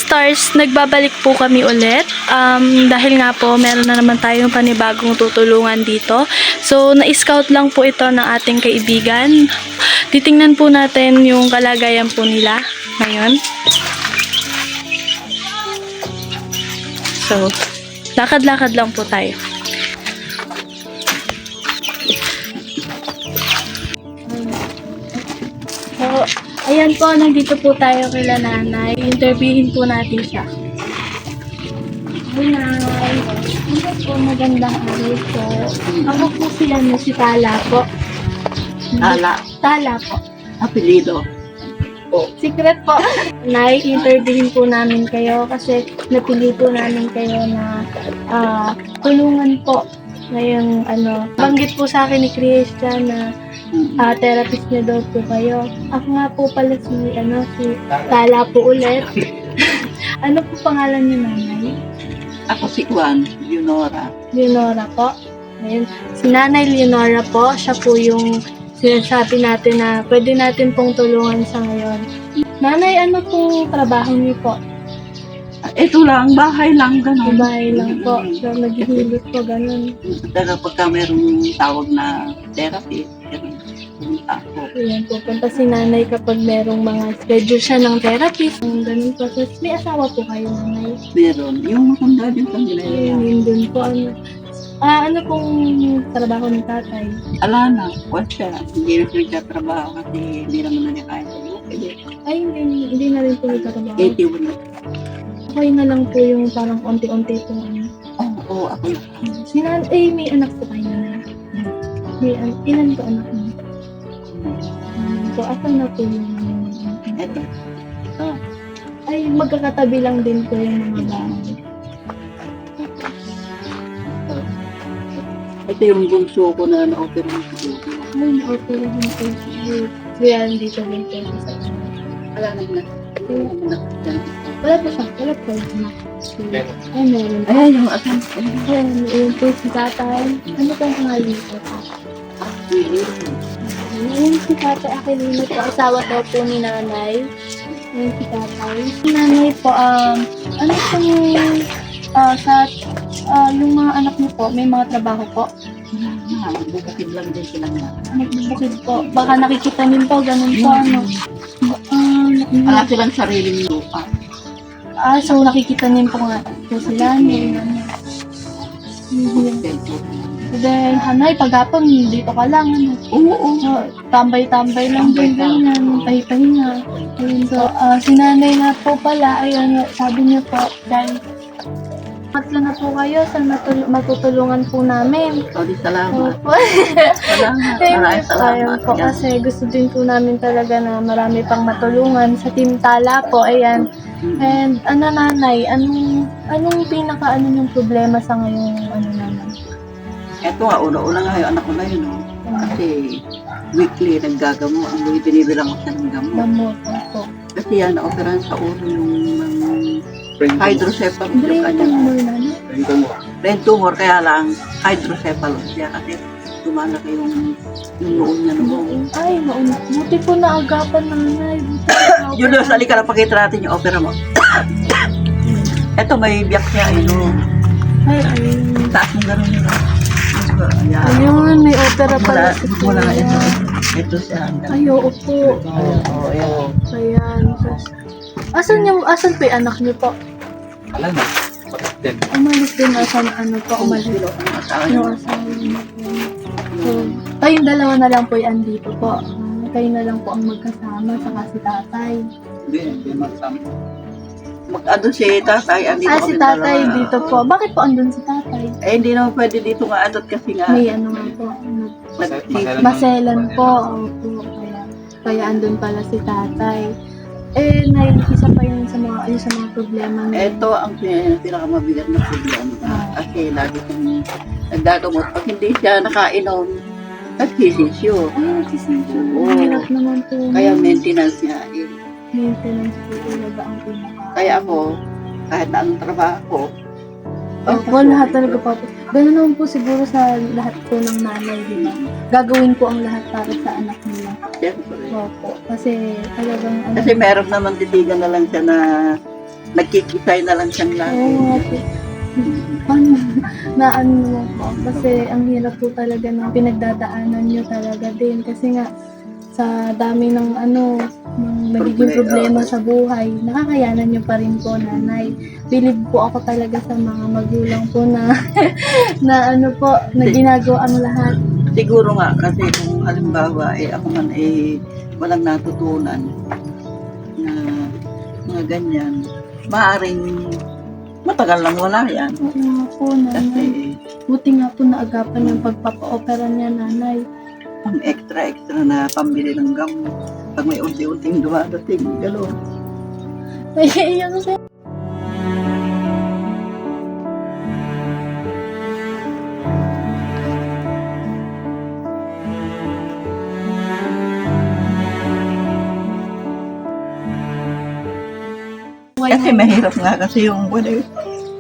ka-stars, nagbabalik po kami ulit. Dahil nga po, meron na naman tayong panibagong tutulungan dito. So, na-scout lang po ito ng ating kaibigan. Titingnan po natin yung kalagayan po nila ngayon. So, lakad-lakad lang po tayo. So, ayan po, nandito po tayo kila nanay. Interviewin po natin siya. Hi, nanay. Ano po, magandang araw po. Ako po si Tala po. Tala po. Apelido. Secret po. Nay, interviewin po namin kayo kasi napili po namin kayo na tulungan po. Ngayong banggit po sa akin ni Christian na therapist niya daw po kayo. Ako nga po pala si Tala po ulit. Ano po pangalan niyo, nanay? Ako si Juan, Leonora. Leonora po. Ayun. Si Nanay Leonora po, siya po yung sinasabi natin na pwede natin pong tulungan sa ngayon. Nanay, ano pong trabaho niyo po? Ito lang, bahay lang, gano'n. Bahay lang po. So, naghihilot po, ganun. Pero pagka mayroong tawag na therapy, gano'n, pumunta ako. Ayan, pupunta si nanay kapag merong mga schedule siya ng therapist. Ganun po. So, may asawa po kayo, nanay? Meron. Yung matanda din sa nila. Yun dun po. Ano pong trabaho ng tatay? Ala na, wala siya. Hindi na siya nagtatrabaho kasi hindi naman na niya kaya sa bukid. Ay, hindi na rin po nagtatrabaho. 81 na. Okay na lang po yung parang konti-unti po. Oo, ako na. May anak po kayo na. Ilan po anak mo? So, asan na po yung Ito. ay, magkakatabi lang din po yung mga bahay. Ito yung bunso ko na na-opera ng sugo. Ay, okay lang po. Kaya dito din po sa Wala na. wala po siya. Wala po siya. Ay, meron. Ayan yung asan. Ayun po si tatay. Ano po ang pangalan po? Ayun si tatay Aquilino po. Asawa daw po ni nanay. Ayun si tatay. Si nanay po, ano pong yung mga anak niyo po, may mga trabaho po? Bukid lang din sila na. Nagbubukid po. Baka nakikita niyo po, ganun po, ano. Wala silang sariling lupa. So nakikita niyo po nga po sila. Then, hanay, paghapon, dito ka lang, ano. Oo. Tambay-tambay lang din, ganyan. Pahinga. Ayun, so, si nanay nga po pala, ayun, sabi niyo po, dahil matlo na po kayo sa matutulungan po namin. Sorry, salamat. Opo. Salamat. Maraming salamat. Ayun po, kasi gusto din po namin talaga na marami pang matulungan sa Team Tala po, ayan. And, nanay, anong yung problema sa ngayong, naman? Ito nga, una-una nga yung anak ko na yun, no? Kasi weekly naggagamo. Ang binibilang ko siya ng gamot. Gamot po. Kasi yan, na-operahan sa ulo yung hydrocephalus yung Brain kanya. tumor na, no? Brain tumor, kaya lang hydrocephalus siya kasi lumalaki yung noon niya noon. Ay, buti po na agapan nanay. Yun na, sali ka na, pakita natin yung opera mo. Ito, may biyak siya, Ay, taas mo gano'n yun. Ayan. ayun, may opera pala si Mula Kuya. ito. Ito siya. Ay, oo po. Ayan. Ayan. Asan po yung anak niyo po? Wala na. Bakit din? Umalis din asan po, umalis. Ang asawa niya. Yung asawa niyo po. So, kayong dalawa na lang po yung andito po. Kayo na lang po ang magkasama, saka si tatay. Hindi magsama. Mag-ano si tatay, andito Si kami tatay dalawa. dito po. Bakit po andun si tatay? Hindi naman pwede dito nga adot kasi nga. May nga po. Maselan po. Opo. Kaya andun pala si tatay. Isa pa yun sa mga problema niya. Ito ang pinakamabigat na problema. Kasi lagi siyang nagdagamot. Pag hindi siya nakainom, nagsisisyo. Ay, nagsisensya. Oo. Hirap naman po. Kaya maintenance niya. Maintenance po talaga ang pinaka. Kaya ako, kahit na anong trabaho ko, Opo, lahat talaga po. Ganun naman po siguro sa lahat po ng nanay, di ba? Gagawin po ang lahat para sa anak nila. siyempre. Opo. Kasi talagang Kasi meron naman titigan na lang siya na nagkikisay na lang siyang lagi. Oo nga po. Paano na ano mo po? Kasi ang hirap po talaga ng pinagdadaanan nyo talaga din. Kasi nga, sa dami ng ano, ng nagiging problema sa buhay, nakakayanan nyo pa rin po, nanay. Believe po ako talaga sa mga magulang po na, na ano po, na ginagawa ang lahat. Siguro nga, kasi kung halimbawa, ako man walang natutunan na mga ganyan, maaaring matagal lang wala yan. Oo nga po, nanay. Kasi Buti nga po naagapan yung pagpapa-opera niya, nanay. pang extra na pambili ng gamot. Pag may unti-unting dumadating, gano'n. Ay, iyak siya. Kasi mahirap nga kasi yung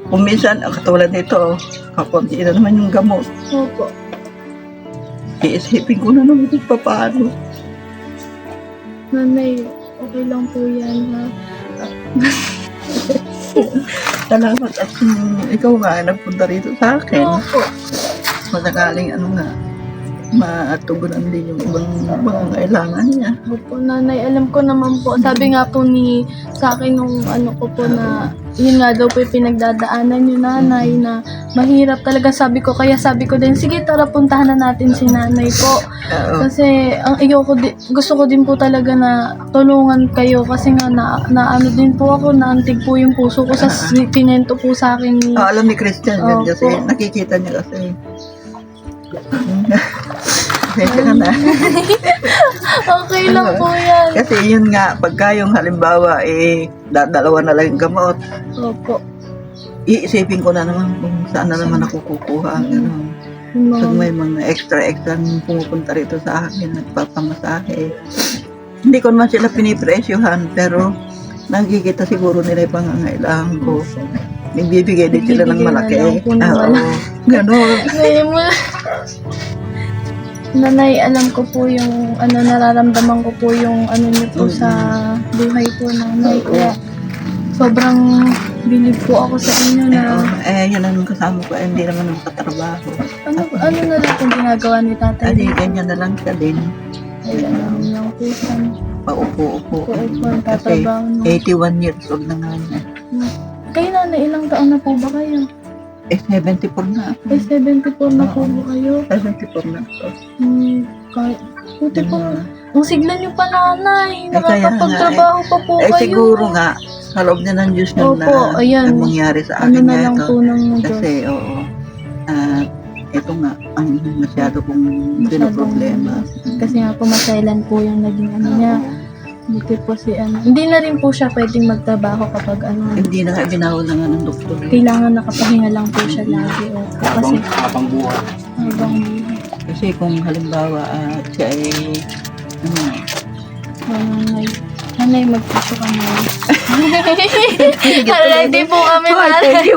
kung minsan, katulad nito, kakunti na naman yung gamot. Opo. Iisipin ko na naman kung paano. Nanay, okay lang po yan, ha? Salamat at ikaw nga nagpunta rito sa akin. Opo. Masakaling matugunan din yung ibang mga kailangan niya. Opo, nanay, alam ko naman po. Sabi nga po sa akin nung ano ko po na yun nga daw po yung pinagdadaanan yung nanay na mahirap talaga, kaya sabi ko din, sige tara puntahan na natin si nanay po. Oo. Kasi gusto ko din po talaga na tulungan kayo kasi nga na ano din po ako, naantig po yung puso ko sa pinento po sa akin ni Alam ni Christian yan Opo. kasi nakikita niya kasi. Kasi ka na. okay lang po yan. Kasi yun nga, pagka yung halimbawa, dalawa na lang yung gamot, Opo. iisipin ko na naman kung saan na naman ako kukuha. Gano'n. Yung Pag mga- may mga extra pumupunta rito sa akin, nagpapamasahe. Hindi ko naman sila pinipresyohan, pero nakikita siguro nila yung pangangailangan ko. Nagbibigay din sila ng Nagbibigay na malaki. lang po ng Oo. malaki. Gano'n. Ngayon mo. Nanay, alam ko po yung nararamdaman ko po yung niyo po sa buhay po, nanay. Kaya sobrang bilib po ako sa inyo na Yan ang kasama ko, hindi naman nakatrabaho. ano na lang kung ginagawa ni tatay. Ganyan na lang siya din. Ay, alam lang po siya. Paupo-upo. Po, Kasi tatrabaho na. 81 years old na nga niya. Kayo, nanay, ilang taon na po ba kayo? 74 na ako. Ay, 74 na po ba kayo? 74 na ako. Buti po. Ang sigla niyo pa, nanay. kaya nga, Nakakapagtrabaho pa po kayo. Siguro nga, sa loob na ng Diyos na Opo, ayan. ang mangyari sa Ano akin na nga lang ito. po ng Diyos. Kasi, oo. Ito nga, ang masyado kong pinoproblema. Kasi nga po masailan po yung naging niya. Buti po si Hindi na rin po siya pwedeng magtrabaho kapag Hindi na nga binawal na nga ng doktor. kailangan nakapahinga lang po siya lagi. Kasi Habang buhay. habang buhay. Kasi kung halimbawa siya ay Nanay, magpuso ka na. Ready po kami, nanay.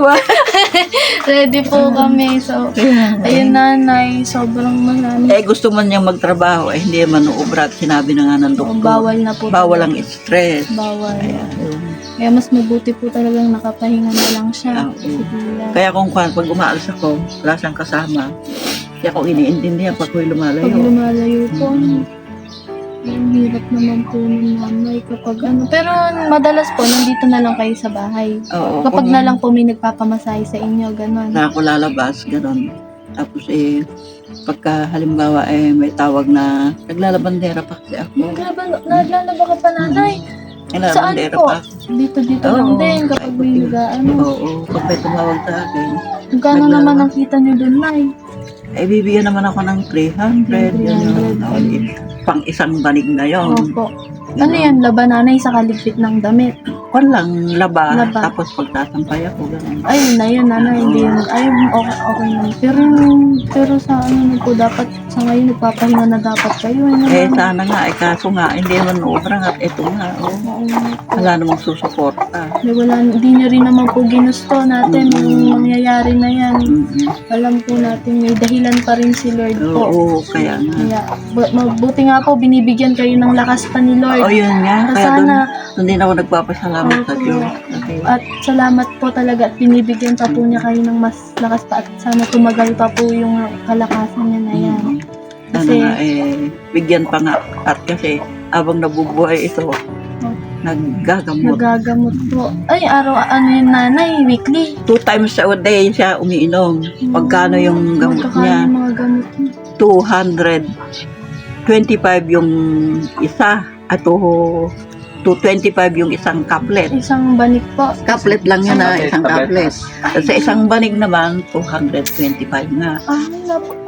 Ready po kami. So, ayun, nanay, sobrang marami. gusto man niyang magtrabaho, hindi man uubra at sinabi na nga ng doktor. Bawal na po. Bawal ang stress. Bawal. Ayan. Kaya mas mabuti po talagang nakapahinga na lang siya. Oo. Sige. Kaya pag umaalis ako, wala siyang kasama. Kaya ko iniintindihan pag ako'y Pag lumalayo. lumalayo po, Mm. ang hirap naman po ng nanay kapag Pero madalas po, nandito na lang kayo sa bahay. Oo, Kapag kung na lang po may nagpapamasahe sa inyo, gano'n. na ako lalabas, gano'n. Tapos pagka halimbawa may tawag na naglalabandera pa kasi ako. Naglalaba ka pa, nanay. Saan Naglalabandera po? pa. Dito Oo, lang din kapag may nag-ano. Oo, pag may tumawag sa akin, Magkano naglalaba. naman ang kita nyo doon, nay? bibigyan naman ako ng 300. 300. Gano'n. Pang isang banig na yon. Opo. Ano yan, laba, nanay, sa kaligpit ng damit? Kwan lang, laba. Laba. Tapos pagtatampay ako, gano'n. Ayun na yun, nanay, hindi yun. Ay, okay na. Pero sa na po, dapat sa ngayon, nagpapahinga na dapat kayo. Sana nga, kaso nga, hindi naman ubra nga. Ito nga, wala namang susuporta. Hindi nyo rin naman po ginusto natin yung mangyayari na yan. Alam po natin, may dahilan pa rin si Lord po. Oo, kaya nga. Kaya, mabuti nga po, binibigyan kayo ng lakas pa ni Lord. Oo, yun nga. Na Kaya sana, doon din ako nagpapasalamat salamat sa Diyos. Kasi, At salamat po talaga at binibigyan pa po niya kayo ng mas lakas pa at sana tumagal pa po yung kalakasan niya na yan. sana Kasi- nga bigyan pa nga. At kasi, abang nabubuhay ito, naggagamot. Nagagamot po. Ay, ano yung nanay, weekly. 2 times a day siya umiinom. Pagkano yung gamot Magkakano niya? yung mga gamot niya? 225 yung isa. At 225 yung isang kaplet. Isang banik po. Kaplet lang yun na, isang kaplet. Tabletas. At sa isang banig naman, 225 nga.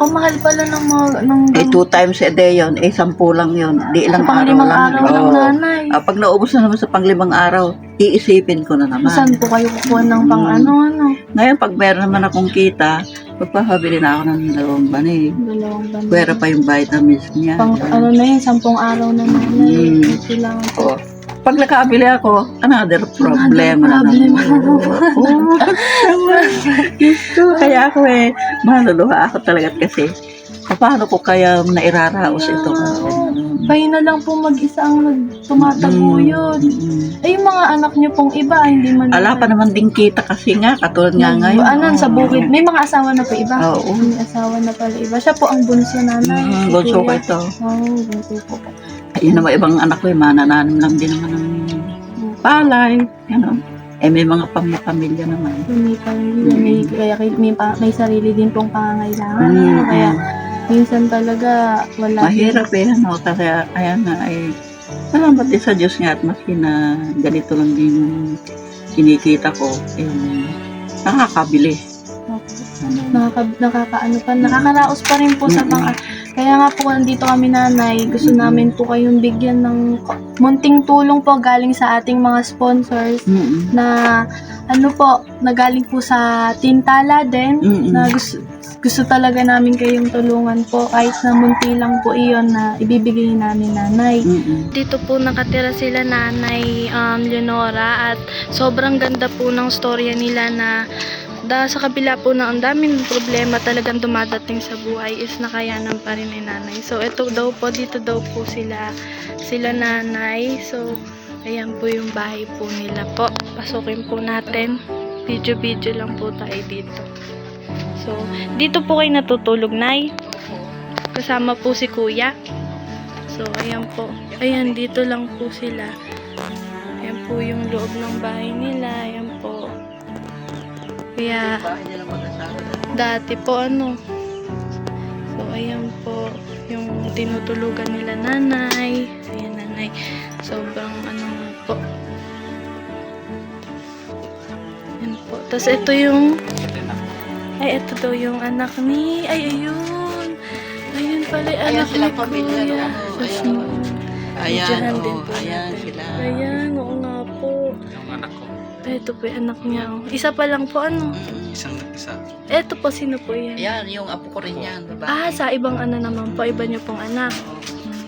Mahal pala ng mga, ng Eh, 2 times a day yun. 10 lang yun. Di ilang pang araw limang lang. araw ng Oo. nanay. Pag naubos na naman sa pang-5 araw, iisipin ko na naman. Saan po kayo kukuha ng pang ano? Ngayon, pag meron naman akong kita, magpapabili na ako ng 2 banig. Dalawang banik. Pwera pa yung vitamins niya. Pang ano na yun, 10 araw na nanay. Mm. Kailangan po. Oo. Pag nakabili ako, another problem na problem. naman. Oo. Diyos ko, kaya ako maluluha ako talaga kasi paano ko kaya nairaraos ito? Kayo na lang po mag-isa ang nagtumataguyod. Ay, yung mga anak niyo pong iba, hindi man. Ala pa naman din kita kasi nga, katulad nga ngayon. Ano, sa bukid. May mga asawa na po iba. Oo. May asawa na pala iba. Siya po ang bunso nanay. Si Bunso ko kuya. ito. Bunso po. Ayun naman ibang anak ko, manananim lang din naman ng palay. Ano. May mga pamilya naman. May pamilya, may sarili din pong pangangailangan. Mm. Kaya minsan talaga wala. Mahirap ano, kasi kaya nga salamat din sa Diyos nga at maski na ganito lang din yung kinikita ko, nakakabili. Nakakaano pa, nakakaraos pa rin po sa pang. Kaya nga po nandito kami nanay, gusto namin po kayong bigyan ng munting tulong po galing sa ating mga sponsors na ano po, nagaling po sa Team Tala din, na gusto talaga namin kayong tulungan po kahit na munti lang po iyon na ibibigay namin nanay. Dito po nakatira sila nanay Leonora at sobrang ganda po ng storya nila na sa kabila po na ang daming problema talagang dumadating sa buhay is nakayanan pa rin ni nanay. So ito daw po, dito daw po sila nanay. So ayan po yung bahay po nila po. Pasukin po natin. Video lang po tayo dito. So dito po kayo natutulog, nay. Kasama po si kuya. So ayan po. Ayan, dito lang po sila. Ayan po yung loob ng bahay nila. Ayan po. Kaya dati po so ayan po yung tinutulugan nila nanay. Ayan nanay, sobrang po. Ayan po, tapos ito yung ito daw yung anak ni ayun pala anak ni kuya. Ayan, din po ayan natin. sila. Ayan, oo nga po. Yung anak ko. Ito po yung anak niya. Isa pa lang po Isang isa. Ito po, sino po yan? Ayan, yung apo ko rin yan. Babae. Sa ibang naman po, iba niyo pong anak.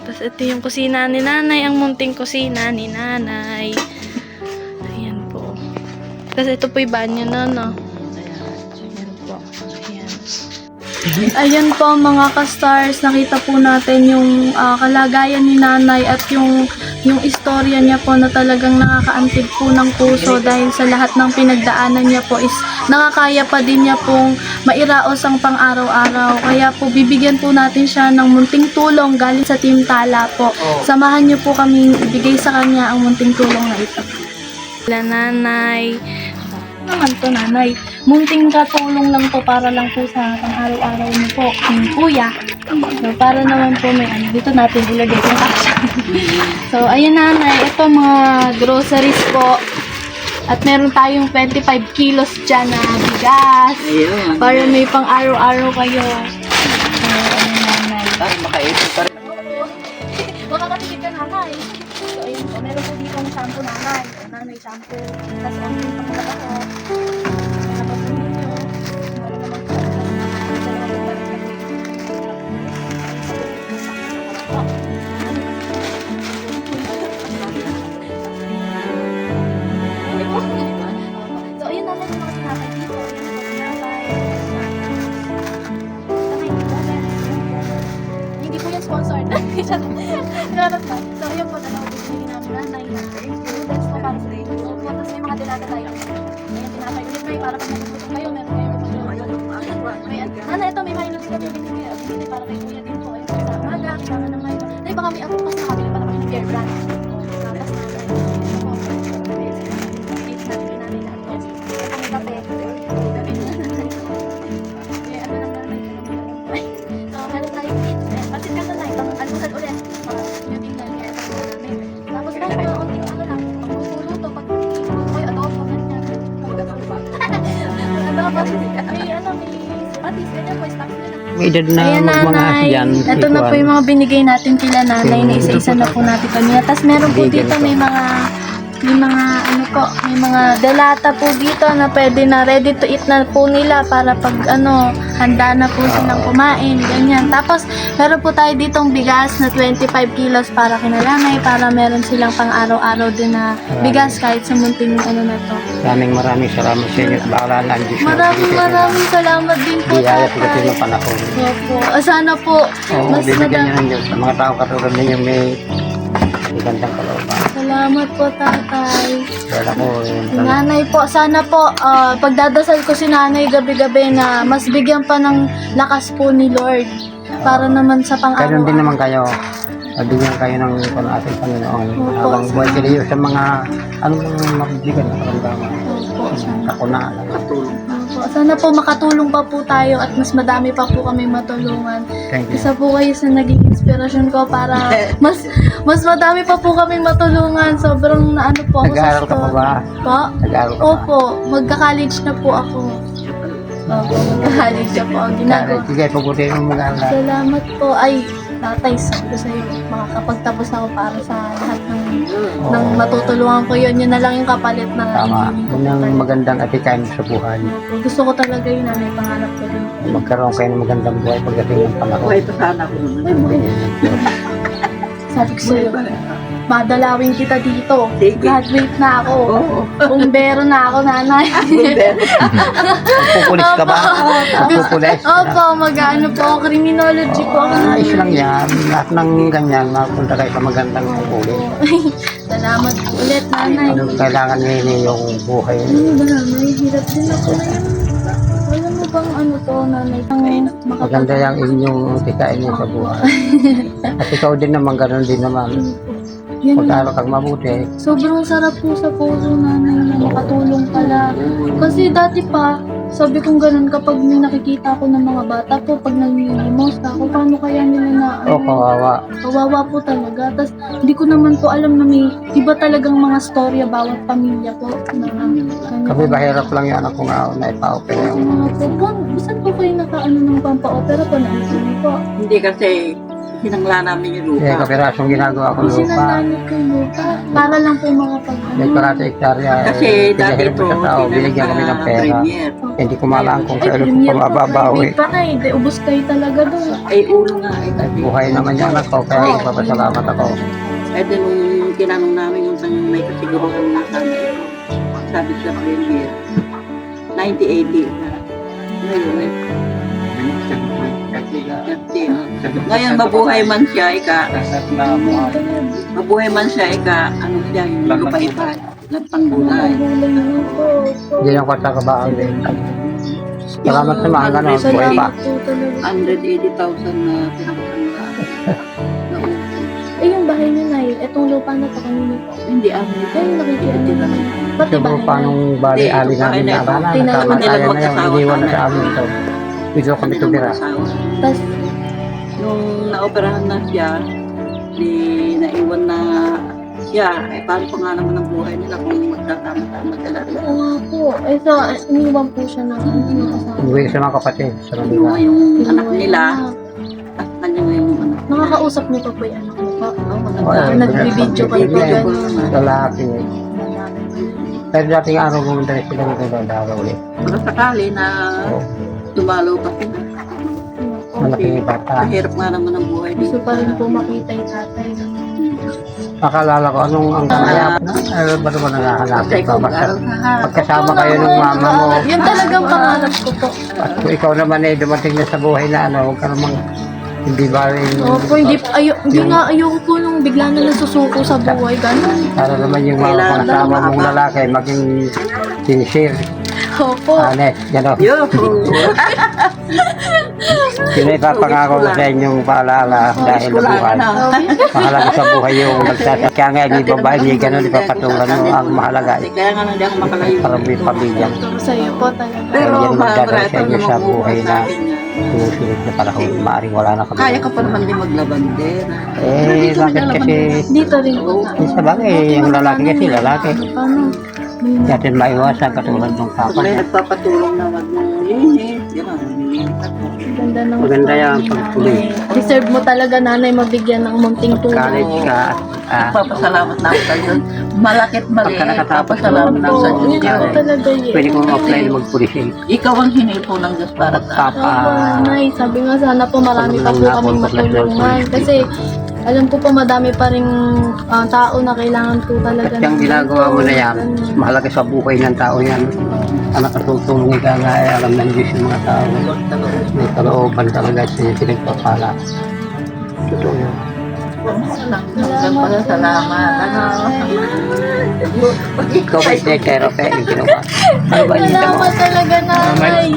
Tapos ito yung kusina ni nanay, ang munting kusina ni nanay. Ayan po. Tapos ito po yung banyo na, no? Ayan po. Ayan. Ayan po mga ka-stars, nakita po natin yung kalagayan ni nanay at yung istorya niya po na talagang nakakaantig po ng puso dahil sa lahat ng pinagdaanan niya po is nakakaya pa din niya pong mairaos ang pang-araw-araw. Kaya po bibigyan po natin siya ng munting tulong galing sa Team Tala po. Samahan niyo po kami ibigay sa kanya ang munting tulong na ito. Nanay, naman to nanay. Munting katulong lang po para lang po sa pang-araw-araw niyo po. Kuya. So, para naman po may dito natin ilagay yung cash. So, ayun nanay, ito mga groceries po. At meron tayong 25 kilos dyan na bigas. Ayun. Para may pang araw-araw kayo. So, ayun nanay. Para makaipon pa rin. Makakatipid ka nanay. So, ayun po. Meron po dito ang shampoo nanay. Nanay shampoo. Tapos ang pangalawa ko. Tapos po yun yun. Meron naman po. So, ayun naman yung mga tinapay dito. Hindi po yung sponsored. So, ayun po, dalawa po yung namin nanay. Thank you. para sa inyo. Opo, tapos may mga dilata tayo. May tinatay ulit kayo para pag nagugutom kayo, meron kayo ito, may Milo dito, binili para kay kuya din po. Ayun, sa umaga, kailangan ng Milo. Dahil baka may ako mas nakabili para kay Bear Brand. Tapos na, May edad na Ayan, mga nanay. yan. Ito na po yung mga binigay natin kila nanay na isa-isa na po natin kanina. Tapos meron po dito may mga ano po, may mga delata po dito na pwede na ready to eat na po nila para pag handa na po silang kumain, ganyan. Tapos meron po tayo ditong bigas na 25 kilos para kinalanay, para meron silang pang araw-araw din na bigas kahit sa munting na to. Maraming salamat sa inyo. Bahala na ang Diyos. Maraming salamat din po, Biyaya po kasi tatay. ng panahon. Opo. Sana po, Oo, mas bibigyan niyo madami. ng Diyos. Sa mga tao katulad ninyo may gandang kalooban. Salamat po, tatay. Kaya ako, Si nanay po, sana po, pagdadasal ko si nanay gabi-gabi na mas bigyan pa ng lakas po ni Lord. Para naman sa Kaya din pang-araw. naman kayo. Mabigyan kayo ng ating Panginoon. Opo. Habang buhay kayo sa mga anong mabibigan na karamdaman. Opo, sana. Ako na. Katulong. Opo, sana po makatulong pa po tayo at mas madami pa po kami matulungan. Thank you. Isa po kayo sa naging inspirasyon ko para mas madami pa po kami matulungan. Sobrang naano po ako sa Nag-aaral ka pa ba? Po? Nag-aaral ka ba? Opo, magka-college na po ako. Opo, magka-college na po ang ginagawa. Sige, pabuti mo mag-aaral. Salamat po. Ay, tatay, sabi ko sa'yo, makakapagtapos ako para sa lahat ng matutulungan ko yun. Yun na lang yung kapalit na Tama. hinihingi ko Yun ang po kayo. magandang atikain sa buhay. Gusto ko talaga yun na may pangarap ko rin. Magkaroon kayo ng magandang buhay pagdating ng panahon. Buhay pa sana ko nun. Ay, buhay. Sabi ko sa'yo, madalawin kita dito. Sige. Graduate na ako. Oo. Bumbero na ako, nanay. Pupulis ka ba? Pupulis? Opo, mag-ano po ako, criminology po ako. Ayos lang yan. Lahat ng ganyan, mapunta kayo sa magandang pupulis. Salamat po ulit, nanay. Anong kailangan nyo yung buhay? Ano ba nanay? Hirap din ako ngayon. Wala mo bang ano to, nanay? Maganda yung inyong tikain nyo sa buhay. At ikaw din naman, ganoon din naman. Yan, Pag-aaral kang mabuti, sobrang sarap po sa puso, nanay, na makatulong pala. Kasi dati pa, sabi kong ganun, kapag may nakikita ko ng mga bata po, pag nanginimos ako, paano kaya nila na, kawawa. kawawa po talaga. Tapos, hindi ko naman po alam na may iba talagang mga storya bawat pamilya po. Kami bahirap lang yung anak ko nga na ipa-open yung Mga po, saan po kayo nakaano ng pampa-opera po? Naisip po. Hindi kasi hinangla namin yung kaya lupa. kapirasong ginagawa ko Kasi lupa. nananit ko lupa. Para lang po makapag May parati hektarya. Kasi dati pinahirap ito, ko sa tao, binigyan kami ng pera. premier. Hindi ko malaan kung Ay, kailan ko premier pa po, mababawi. private pa na eh. Di, ubos kayo talaga doon. Ay, ulo nga eh. At buhay naman yung anak ko, kaya magpapasalamat ako. At nung tinanong namin yung may kasiguruhan na sana ito, sabi sa premier, 90-80 na. Ngayon eh. Ngayon, mabuhay man siya, mabuhay man siya, ano siya, yung lupay-pay, nagpanggulay. Hindi yung kwata kabahan din. Salamat sa mga ganon, buhay pa. Salamat po talaga. 180,000 na pinapanglaan. Eh, yung bahay niyo na eh. Etong lupa na to kanina po. Hindi amin. Ay, nakikita niyo naman. Pati Siguro bahay pa na. nung bali-ali namin na arana, Tinalaman nagkamatayan nila na yun, iniwan na sa amin ito. Dito kami tumira. Tapos, Nung naoperahan na siya, di naiwan na siya, paano pa nga naman ang buhay nila kung magkakama-tama sila rin. oo nga po. Eh, so, iniwan po siya ng kasama. Umuwi sa mga kapatid sa Yung Manila. yung anak nila, at kanya ngayon yung anak. Nakakausap niyo pa po yung anak mo pa. Oo, Nagbibideo kayo pa gano'n. Lalaki. Pero dating araw pumunta rin sila ng Gandara ulit. Baka sakali na dumalaw pa sila. Malaking bata. Mahirap nga naman ang buhay Gusto dito. pa rin po makita yung tatay. Akala ko anong ang kamayap na? Ano ba naman nangahanapin Kasi pa? kung Basta araw magkasama kayo ng mama mo. Yun talagang pangarap ko po. At kung ikaw naman eh dumating na sa buhay na ano, huwag ka namang hindi ba rin... Opo, hindi nga ayoko po nung bigla na nasusuko sa buhay, gano'n. Para naman yung mga pangasawa mong lalaki maging sincere, Opo. honest, gano'n. Yo! Yun ay papangako ko sa inyong paalala dahil sa buhay. Mahalaga sa buhay yung nagsasakya. Kaya nga yung babae niya gano'n, ipapatulan mo ang mahalaga. Kaya nga nandiyan ako makalayo. Para may pamilya. Sa'yo po talaga. Pero Yan magdadala sa magrata inyo naman sa po buhay sa na akin na, sumusunod na panahon. Maaring wala na kami. kaya ka pa naman din maglabander. Bakit kasi Dito rin po. sa bagay, yung lalaki kasi lalaki. Paano? Hindi natin maiwasan katulad ng Pag papa. may nagpapatulong na maglinis, gano'n, nililipat mo. Ganda ng Maganda yan, story, pagpuli. nanay. Deserve mo talaga, nanay, mabigyan ng munting tulong. College ka, Papasalamat na ako sa Diyos. Malakit mali. Pagka nakatapos Papasalamat na ako sa Diyos. Yun po talaga yun. pwede kong apply na magpulisin. Ikaw ang hinipo ng Diyos para sa akin. Opo, nanay. Sabi nga sana po marami pa po kaming matulungan. Kasi alam ko po madami pa ring tao na kailangan po talaga. At yung ginagawa mo na yan, mahalaga sa buhay ng tao yan. Ang nakatutulong ka nga ay alam ng Diyos yung mga tao. May kalooban talaga sa inyo pinagpapala. Totoo yun. Salamat. Ikaw ba yung therapy yung ginawa? Ano ba yung Salamat talaga, nanay.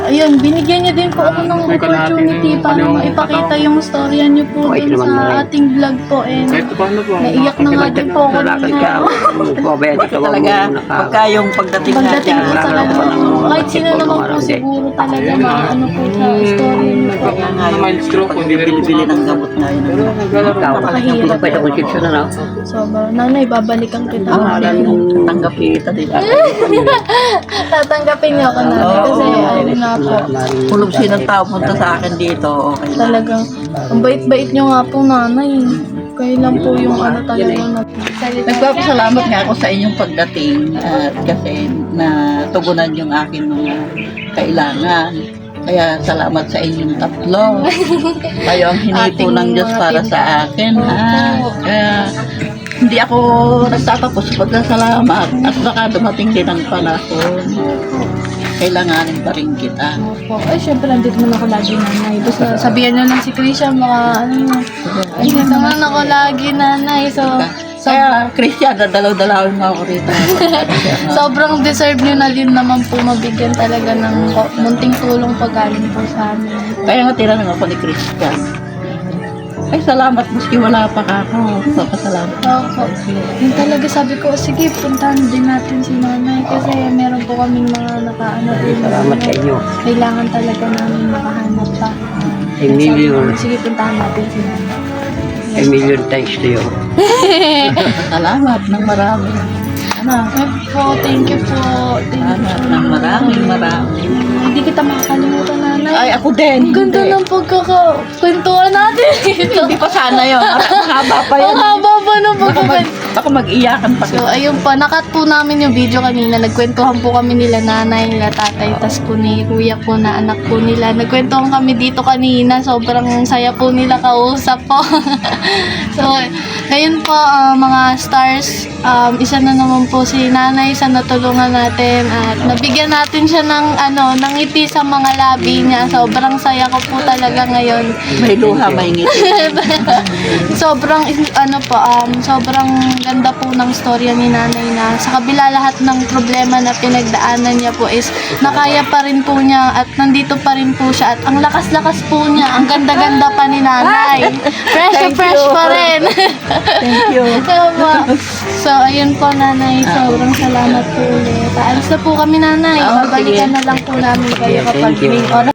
Ayun, binigyan niyo din po ako ng opportunity para maipakita yung storya niyo po Okay, din naman na sa rin. ating vlog po. And Kahit paano po. naiyak na nga din po ako Lalaki ka, kanina. pabayad ka Talaga, pagka yung pagdating Pagdating po sa Wala kanila, naman. kahit sino naman po siguro talaga maano po sa story niyo po. Kaya nga yung Mild stroke, hindi na rin bili ng gamot nga yun. Napakahirap. pa sa konsepsyon na no? So, nanay, babalikan kita. Tanggap kita dito. Tatanggapin niyo ako nanay kasi ayun nga po. Kung sinong tao punta sa akin dito, okay lang. Talagang, ang bait-bait niyo nga po nanay. Kayo lang po yung ano talaga na Nagpapasalamat nga ako sa inyong pagdating at kasi natugunan yung akin mga kailangan. Kaya salamat sa inyong tatlo. Kayo ang hinipo ng Diyos para sa akin. Kaya hindi ako nagtatapos sa pagkasalamat at baka dumating din ang panahon. Kailanganin pa rin kita. Opo. Ay, syempre, nandito naman ako lagi, nanay. Basta sabihan nyo lang si Krisha, mga ano. Ay, nandito naman ako lagi, nanay. So, Kaya, Christian, dalaw-dalawin mo ako rito. sobrang deserve nyo na din naman po mabigyan talaga ng munting tulong pagkaling po sa amin. Kaya nga tinanong ako ni Christian. Ay, salamat. Maski wala pa ka ako. Papasalamat. Opo. Yung talaga sabi ko, sige, puntahan din natin si nanay. Kasi meron po kaming mga nakaano din. Salamat sa inyo. Kailangan talaga namin makahanap pa. A million, Sige, puntahan natin si nanay. a million thanks to you. Salamat ng marami. Ano? Po, thank you po. Thank you Salamat po. ng marami. Hindi kita makakalimutan, nanay. Ay, ako din. Ang ganda Hindi. ng pagkakakwentuhan natin dito. Hindi pa sana yun. Mahaba pa yun. Ang haba pa ng pagkakwentuhan. Baka mag-iyakan pa So, kita. ayun pa, nakat po namin yung video kanina. Nagkwentuhan po kami nila nanay, nila tatay, tas po ni kuya po na anak po nila. Nagkwentuhan kami dito kanina. Sobrang saya po nila kausap po. So, ayun po, mga stars. Isa na naman po si nanay sa natulungan natin. At nabigyan natin siya ng, ng ngiti sa mga labi niya. Sobrang saya ko po talaga ngayon. May luha, may ngiti. Sobrang sobrang ganda po ng storya ni nanay na sa kabila lahat ng problema na pinagdaanan niya po is nakaya pa rin po niya at nandito pa rin po siya at ang lakas-lakas po niya, ang ganda-ganda pa ni nanay. Fresh na Thank fresh you. pa rin. Thank you. So, ayun po nanay, sobrang salamat po ulit. Aalis na po kami nanay. Oh, Babalikan sige. na lang po namin kayo kapag Thank you. may oras